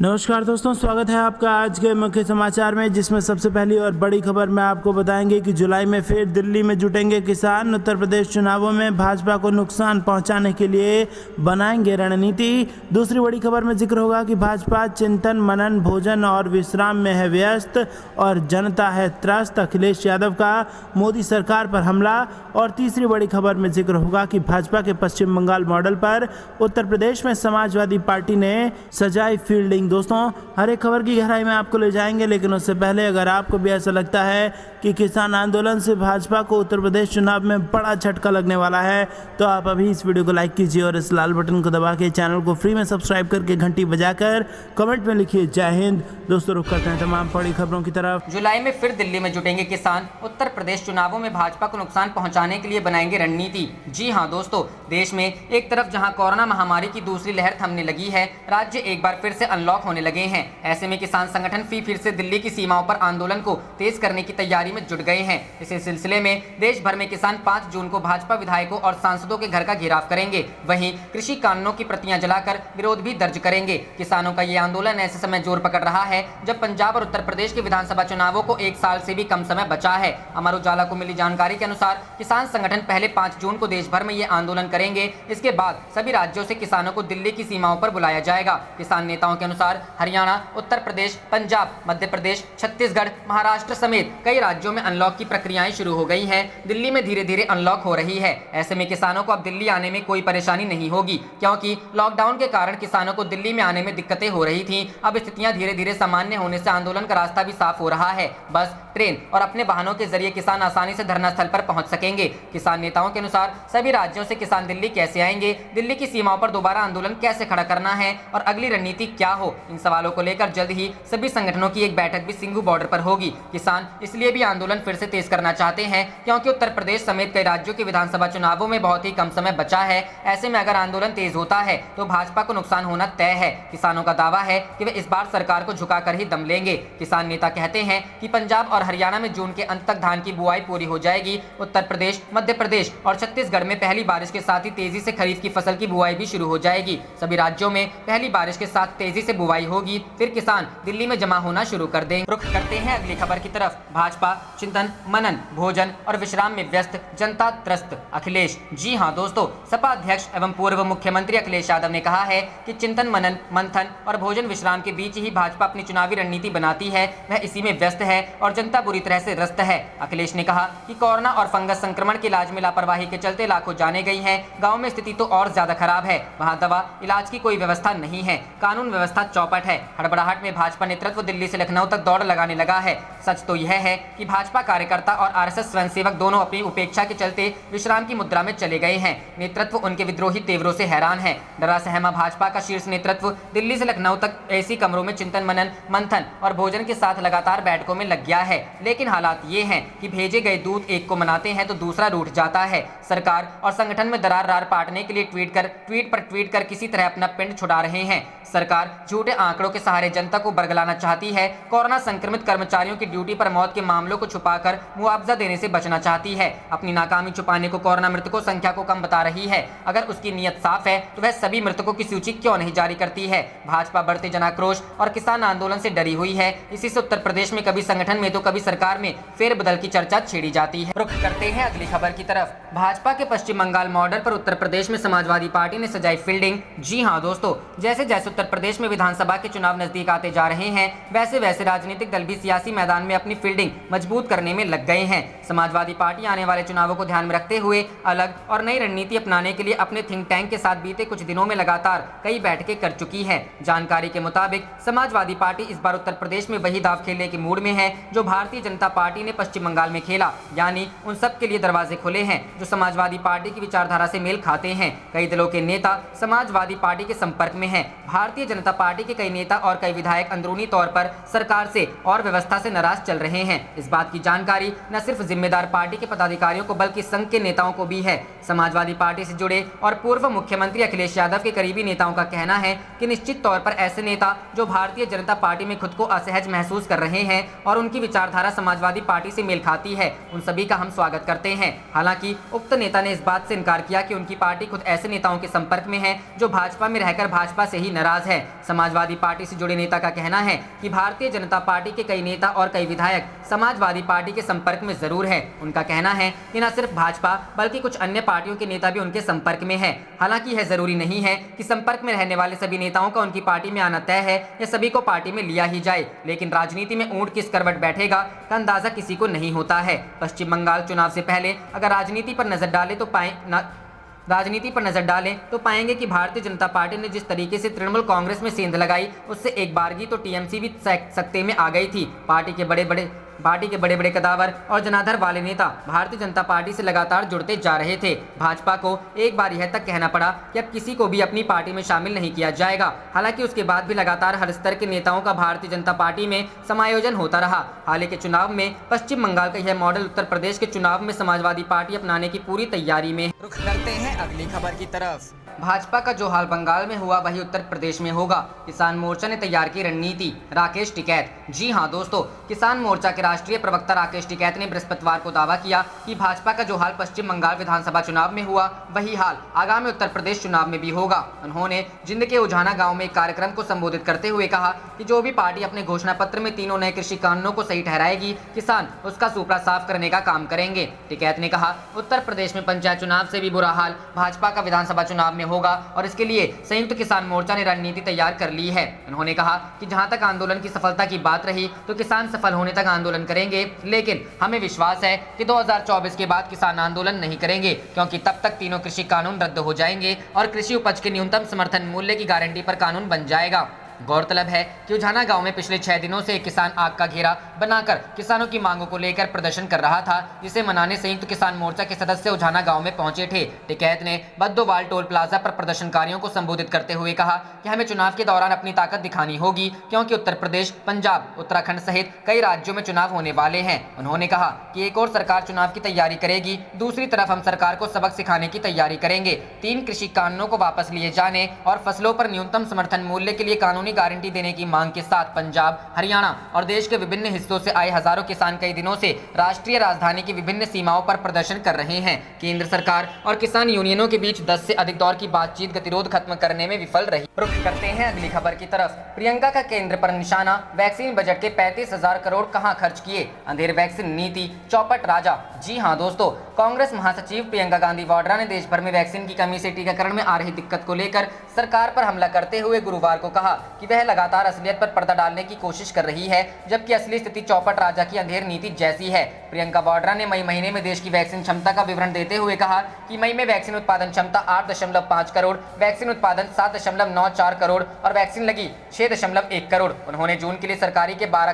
नमस्कार दोस्तों, स्वागत है आपका आज के मुख्य समाचार में, जिसमें सबसे पहली और बड़ी खबर में आपको बताएंगे कि जुलाई में फिर दिल्ली में जुटेंगे किसान। उत्तर प्रदेश चुनावों में भाजपा को नुकसान पहुंचाने के लिए बनाएंगे रणनीति। दूसरी बड़ी खबर में जिक्र होगा कि भाजपा चिंतन मनन भोजन और विश्राम में है व्यस्त और जनता है त्रस्त, अखिलेश यादव का मोदी सरकार पर हमला। और तीसरी बड़ी खबर में जिक्र होगा कि भाजपा के पश्चिम बंगाल मॉडल पर उत्तर प्रदेश में समाजवादी पार्टी ने सजाई फील्डिंग। दोस्तों, हर एक खबर की गहराई में आपको ले जाएंगे, लेकिन उससे पहले अगर आपको भी ऐसा लगता है कि किसान आंदोलन से भाजपा को उत्तर प्रदेश चुनाव में बड़ा झटका लगने वाला है, तो आप अभी इस वीडियो को लाइक कीजिए और इस लाल बटन को दबा के चैनल को फ्री में सब्सक्राइब करके घंटी बजाकर कमेंट में लिखिए जय हिंद। दोस्तों, रुक करते हैं तमाम बड़ी खबरों की तरफ। जुलाई में फिर दिल्ली में जुटेंगे किसान। उत्तर प्रदेश चुनावों में भाजपा को नुकसान पहुंचाने के लिए बनाएंगे रणनीति। जी हां दोस्तों, देश में एक तरफ जहां कोरोना महामारी की दूसरी लहर थमने लगी है, राज्य एक बार फिर से अनलॉक होने लगे हैं। ऐसे में किसान संगठन फिर से दिल्ली की सीमाओं पर आंदोलन को तेज करने की तैयारी में जुट गए हैं। इसी सिलसिले में देश भर में किसान 5 जून को भाजपा विधायकों और सांसदों के घर का घेराव करेंगे। वहीं कृषि कानूनों की प्रतियां जलाकर विरोध भी दर्ज करेंगे। किसानों का ये आंदोलन ऐसे समय जोर पकड़ रहा है जब पंजाब और उत्तर प्रदेश के विधानसभा चुनावों को 1 साल से भी कम समय बचा है। अमर उजाला को मिली जानकारी के अनुसार किसान संगठन पहले 5 जून को देश भर में ये आंदोलन करेंगे। इसके बाद सभी राज्यों से किसानों को दिल्ली की सीमाओं पर बुलाया जाएगा। किसान नेताओं के अनुसार हरियाणा, उत्तर प्रदेश, पंजाब, मध्य प्रदेश, छत्तीसगढ़, महाराष्ट्र समेत कई राज्यों में अनलॉक की प्रक्रियाएं शुरू हो गई हैं। दिल्ली में धीरे धीरे अनलॉक हो रही है। ऐसे में किसानों को अब दिल्ली आने में कोई परेशानी नहीं होगी, क्योंकि लॉकडाउन के कारण किसानों को दिल्ली में आने में दिक्कतें हो रही थी। अब स्थितियां धीरे धीरे सामान्य होने से आंदोलन का रास्ता भी साफ हो रहा है। बस, ट्रेन और अपने वाहनों के जरिए किसान आसानी से धरना स्थल पर पहुंच सकेंगे। किसान नेताओं के अनुसार सभी राज्यों से किसान दिल्ली कैसे आएंगे, दिल्ली की सीमाओं पर दोबारा आंदोलन कैसे खड़ा करना है और अगली रणनीति क्या हो, इन सवालों को लेकर जल्द ही सभी संगठनों की एक बैठक भी सिंघू बॉर्डर पर होगी। किसान इसलिए भी आंदोलन फिर से तेज करना चाहते हैं क्योंकि उत्तर प्रदेश समेत कई राज्यों के विधानसभा चुनावों में बहुत ही कम समय बचा है। ऐसे में अगर आंदोलन तेज होता है तो भाजपा को नुकसान होना तय है। किसानों का दावा है कि वे इस बार सरकार को झुकाकर ही दम लेंगे। किसान नेता कहते हैं कि पंजाब और हरियाणा में जून के अंत तक धान की बुआई पूरी हो जाएगी। उत्तर प्रदेश, मध्य प्रदेश और छत्तीसगढ़ में पहली बारिश के साथ ही तेजी से खरीफ की फसल की बुआई भी शुरू हो जाएगी। सभी राज्यों में पहली बारिश के साथ तेजी से बुआई होगी, फिर किसान दिल्ली में जमा होना शुरू कर देंगे। रुख करते हैं अगली खबर की तरफ। भाजपा चिंतन मनन भोजन और विश्राम में व्यस्त, जनता त्रस्त, अखिलेश। जी हां दोस्तों, सपा अध्यक्ष एवं पूर्व मुख्यमंत्री अखिलेश यादव ने कहा है कि चिंतन मनन मंथन और भोजन विश्राम के बीच ही भाजपा अपनी चुनावी रणनीति बनाती है। वह इसी में व्यस्त है और जनता बुरी तरह से त्रस्त है। अखिलेश ने कहा कि कोरोना और फंगस संक्रमण के इलाज में लापरवाही के चलते लाखों जाने गई हैं। गाँव में स्थिति तो और ज्यादा खराब है। वहाँ दवा इलाज की कोई व्यवस्था नहीं है, कानून व्यवस्था चौपट है। हड़बड़ाहट में भाजपा नेतृत्व दिल्ली से लखनऊ तक दौड़ लगाने लगा है। सच तो यह है कि भाजपा कार्यकर्ता और आरएसएस स्वयंसेवक दोनों अपनी उपेक्षा के चलते विश्राम की मुद्रा में चले गए हैं। नेतृत्व उनके विद्रोही तेवरों से हैरान है। डरा सहमा भाजपा का शीर्ष नेतृत्व दिल्ली से लखनऊ तक एसी कमरों में चिंतन मनन मंथन और भोजन के साथ लगातार बैठकों में लग गया है। लेकिन हालात ये हैं कि भेजे गए दूध एक को मनाते हैं तो दूसरा रूठ जाता है। सरकार और संगठन में दरार रार पाटने के लिए ट्वीट कर किसी तरह अपना पिंड छुड़ा रहे हैं। सरकार झूठे आंकड़ों के सहारे जनता को बरगलाना चाहती है। कोरोना संक्रमित कर्मचारियों की ड्यूटी पर मौत के मामलों को छुपाकर मुआवजा देने से बचना चाहती है। अपनी नाकामी छुपाने को कोरोना मृतकों संख्या को कम बता रही है। अगर उसकी नीयत साफ है तो वह सभी मृतकों की सूची क्यों नहीं जारी करती है। भाजपा बढ़ते जनाक्रोश और किसान आंदोलन से डरी हुई है। इसी से उत्तर प्रदेश में कभी संगठन में तो कभी सरकार में फेरबदल की चर्चा छेड़ी जाती है। रुख करते हैं अगली खबर की तरफ। भाजपा के पश्चिम बंगाल मॉडल पर उत्तर प्रदेश में समाजवादी पार्टी ने सजाई फील्डिंग। जी हाँ दोस्तों, जैसे जैसे उत्तर प्रदेश में विधानसभा के चुनाव नजदीक आते जा रहे हैं, वैसे वैसे राजनीतिक दल भी सियासी मैदान में अपनी फील्डिंग मजबूत करने में लग गए हैं। समाजवादी पार्टी आने वाले चुनावों को ध्यान में रखते हुए अलग और नई रणनीति अपनाने के लिए अपने थिंक टैंक के साथ बीते कुछ दिनों में लगातार कई बैठकें कर चुकी है। जानकारी के मुताबिक समाजवादी पार्टी इस बार उत्तर प्रदेश में वही दाव खेलने के मूड में है जो भारतीय जनता पार्टी ने पश्चिम बंगाल में खेला, यानी उन सब के लिए दरवाजे खुले हैं जो समाजवादी पार्टी की विचारधारा से मेल खाते हैं। कई दलों के नेता समाजवादी पार्टी के संपर्क में हैं। भारतीय जनता पार्टी के कई नेता और कई विधायक अंदरूनी तौर पर सरकार से और व्यवस्था से नाराज चल रहे हैं। इस बात की जानकारी न सिर्फ जिम्मेदार पार्टी के पदाधिकारियों को बल्कि संघ के नेताओं को भी है। समाजवादी पार्टी से जुड़े और पूर्व मुख्यमंत्री अखिलेश यादव के करीबी नेताओं का कहना है कि निश्चित तौर पर ऐसे नेता जो भारतीय जनता पार्टी में खुद को असहज महसूस कर रहे हैं और उनकी विचारधारा समाजवादी पार्टी से मेल खाती है, उन सभी का हम स्वागत करते हैं। हालांकि उक्त नेता ने इस बात से इनकार किया कि उनकी पार्टी खुद ऐसे नेताओं के संपर्क में है जो भाजपा में रहकर भाजपा से ही नाराज है। समाज समाजवादी पार्टी से जुड़े नेता का कहना है कि भारतीय जनता पार्टी के कई नेता और कई विधायक समाजवादी पार्टी के संपर्क में जरूर है। उनका कहना है कि न सिर्फ भाजपा बल्कि कुछ अन्य पार्टियों के नेता भी उनके संपर्क में है। हालांकि यह जरूरी नहीं है कि संपर्क में रहने वाले सभी नेताओं का उनकी पार्टी में आना तय है या सभी को पार्टी में लिया ही जाए, लेकिन राजनीति में ऊंट किस करवट बैठेगा का अंदाजा किसी को नहीं होता है। पश्चिम बंगाल चुनाव से पहले अगर राजनीति पर नजर डालें तो पाएंगे कि भारतीय जनता पार्टी ने जिस तरीके से तृणमूल कांग्रेस में सेंध लगाई, उससे एक बारगी तो टीएमसी भी सकते में आ गई थी। पार्टी के बड़े बड़े कदावर और जनाधार वाले नेता भारतीय जनता पार्टी से लगातार जुड़ते जा रहे थे। भाजपा को एक बार यह तक कहना पड़ा कि अब किसी को भी अपनी पार्टी में शामिल नहीं किया जाएगा। हालांकि उसके बाद भी लगातार हर स्तर के नेताओं का भारतीय जनता पार्टी में समायोजन होता रहा। हाल के चुनाव में पश्चिम बंगाल का यह मॉडल उत्तर प्रदेश के चुनाव में समाजवादी पार्टी अपनाने की पूरी तैयारी में। रुख करते हैं अगली खबर की तरफ। भाजपा का जो हाल बंगाल में हुआ वही उत्तर प्रदेश में होगा। किसान मोर्चा ने तैयार की रणनीति, राकेश टिकैत। जी हां दोस्तों, किसान मोर्चा के राष्ट्रीय प्रवक्ता राकेश टिकैत ने बृहस्पतिवार को दावा किया कि भाजपा का जो हाल पश्चिम बंगाल विधानसभा चुनाव में हुआ वही हाल आगामी उत्तर प्रदेश चुनाव में भी होगा। उन्होंने जिंद के उजाना गाँव में एक कार्यक्रम को संबोधित करते हुए कहा कि जो भी पार्टी अपने घोषणा पत्र में 3 नए कृषि कानूनों को सही ठहराएगी, किसान उसका सुपड़ा साफ करने का काम करेंगे। टिकैत ने कहा, उत्तर प्रदेश में पंचायत चुनाव से भी बुरा हाल भाजपा का विधानसभा चुनाव में होगा और इसके लिए संयुक्त किसान मोर्चा ने रणनीति तैयार कर ली है। उन्होंने कहा कि जहां तक आंदोलन की सफलता की बात रही तो किसान सफल होने तक आंदोलन करेंगे, लेकिन हमें विश्वास है कि 2024 के बाद किसान आंदोलन नहीं करेंगे, क्योंकि तब तक 3 कृषि कानून रद्द हो जाएंगे और कृषि उपज के न्यूनतम समर्थन मूल्य की गारंटी पर कानून बन जाएगा। गौरतलब है कि उजाना गांव में पिछले 6 दिनों से एक किसान आग का घेरा बनाकर किसानों की मांगों को लेकर प्रदर्शन कर रहा था, जिसे मनाने संयुक्त किसान मोर्चा के सदस्य उजाना गांव में पहुंचे थे। टिकैत ने बद्दोवाल टोल प्लाजा पर प्रदर्शनकारियों को संबोधित करते हुए कहा कि हमें चुनाव के दौरान अपनी ताकत दिखानी होगी, क्योंकि उत्तर प्रदेश, पंजाब, उत्तराखंड सहित कई राज्यों में चुनाव होने वाले हैं। उन्होंने कहा कि एक और सरकार चुनाव की तैयारी करेगी, दूसरी तरफ हम सरकार को सबक सिखाने की तैयारी करेंगे। 3 कृषि कानूनों को वापस लिए जाने और फसलों पर न्यूनतम समर्थन मूल्य के लिए कानूनी गारंटी देने की मांग के साथ पंजाब, हरियाणा और देश के विभिन्न हिस्सों से आए हजारों किसान कई दिनों से राष्ट्रीय राजधानी की विभिन्न सीमाओं पर प्रदर्शन कर रहे हैं। केंद्र सरकार और किसान यूनियनों के बीच 10 से अधिक दौर की बातचीत गतिरोध खत्म करने में विफल रही। रुख करते हैं अगली खबर की तरफ। प्रियंका का केंद्र पर निशाना, वैक्सीन बजट के 35,000 करोड़ कहां खर्च किए, अंधेर वैक्सीन नीति चौपट राजा। जी हां दोस्तों, कांग्रेस महासचिव प्रियंका गांधी वाड्रा ने देश भर में वैक्सीन की कमी से टीकाकरण में आ रही दिक्कत को लेकर सरकार पर हमला करते हुए गुरुवार को कहा कि वह लगातार असलियत पर पर्दा डालने की कोशिश कर रही है, जबकि असली स्थिति चौपट राजा की अंधेर नीति जैसी है। प्रियंका वाड्रा ने मई महीने में देश की वैक्सीन क्षमता का विवरण देते हुए कहा कि मई में वैक्सीन उत्पादन क्षमता 8.5 करोड़, वैक्सीन उत्पादन 7.94 करोड़ और वैक्सीन लगी 6.1 करोड़। उन्होंने जून के लिए सरकार के 12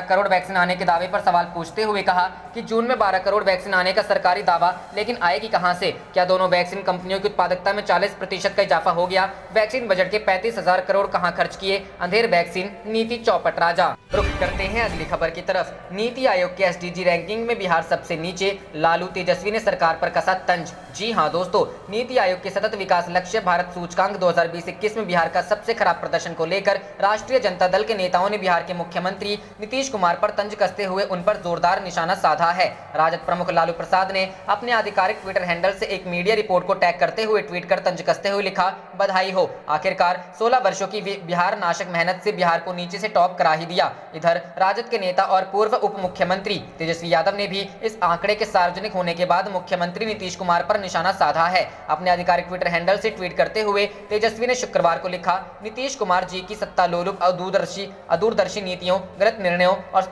करोड़ वैक्सीन आने के दावे पर सवाल पूछते हुए कहा कि जून में 12 करोड़ वैक्सीन आने का सरकारी दावा, लेकिन आएगी कहां से? क्या दोनों वैक्सीन कंपनियों की उत्पादकता में 40% का इजाफा हो गया? वैक्सीन बजट के 35,000 करोड़ कहां खर्च किए? अंधेर वैक्सीन नीति चौपट राजा। रुख करते हैं अगली खबर की तरफ। नीति आयोग के एसडीजी रैंकिंग में बिहार सबसे नीचे, लालू तेजस्वी ने सरकार पर कसा तंज। जी हां दोस्तों, नीति आयोग के सतत विकास लक्ष्य भारत सूचकांक 2020-21 में बिहार का सबसे खराब प्रदर्शन को लेकर राष्ट्रीय जनता दल के नेताओं ने बिहार के मुख्यमंत्री नीतीश कुमार पर तंज कसते हुए उन पर जोरदार निशाना साधा है। राजद प्रमुख लालू प्रसाद ने अपने आधिकारिक ट्विटर हैंडल से एक मीडिया रिपोर्ट को टैग करते हुए ट्वीट कर तंज कसते हुए लिखा, बधाई हो, आखिरकार 16 वर्षों की बिहार नाशक मेहनत से बिहार को नीचे से टॉप करा ही दिया। इधर राजद के नेता और पूर्व उप मुख्यमंत्री तेजस्वी यादव ने भी इस आंकड़े के सार्वजनिक होने के बाद मुख्यमंत्री नीतीश कुमार पर निशाना साधा है। अपने आधिकारिक ट्विटर हैंडल से ट्वीट करते हुए तेजस्वी ने शुक्रवार को लिखा, नीतीश कुमार जी की सत्ता लोलुप, अदूरदर्शी नीतियों, गलत निर्णयों और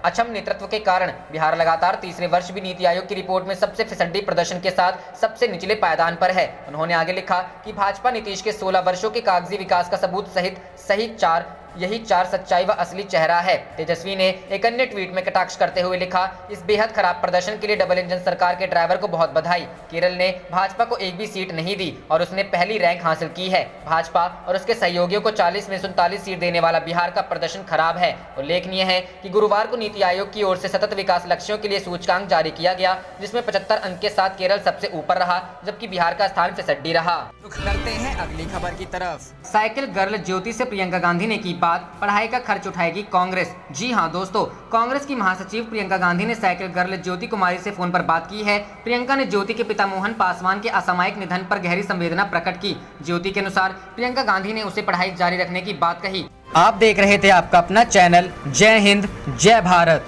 अक्षम नेतृत्व के कारण बिहार लगातार तीसरे वर्ष भी नीति आयोग की रिपोर्ट में सबसे फिसड्डी प्रदर्शन के साथ सबसे निचले पायदान पर है। उन्होंने आगे लिखा कि भाजपा नीतीश के 16 वर्षों के कागजी विकास का सबूत सहित सही यही 4 सच्चाई व असली चेहरा है। तेजस्वी ने एक अन्य ट्वीट में कटाक्ष करते हुए लिखा, इस बेहद खराब प्रदर्शन के लिए डबल इंजन सरकार के ड्राइवर को बहुत बधाई। केरल ने भाजपा को एक भी सीट नहीं दी और उसने पहली रैंक हासिल की है। भाजपा और उसके सहयोगियों को 40 में 47 सीट देने वाला बिहार का प्रदर्शन खराब है। उल्लेखनीय है कि गुरुवार को नीति आयोग की ओर से सतत विकास लक्ष्यों के लिए सूचकांक जारी किया गया, जिसमें 75 अंक के साथ केरल सबसे ऊपर रहा, जबकि बिहार का स्थान फिसड्डी रहा। रुख करते हैं अगली खबर की तरफ। साइकिल गर्ल ज्योति से प्रियंका गांधी ने की बाद पढ़ाई का खर्च उठाएगी कांग्रेस। जी हां दोस्तों, कांग्रेस की महासचिव प्रियंका गांधी ने साइकिल गर्ल ज्योति कुमारी से फोन पर बात की है। प्रियंका ने ज्योति के पिता मोहन पासवान के असामयिक निधन पर गहरी संवेदना प्रकट की। ज्योति के अनुसार प्रियंका गांधी ने उसे पढ़ाई जारी रखने की बात कही। आप देख रहे थे आपका अपना चैनल जय हिंद जय भारत।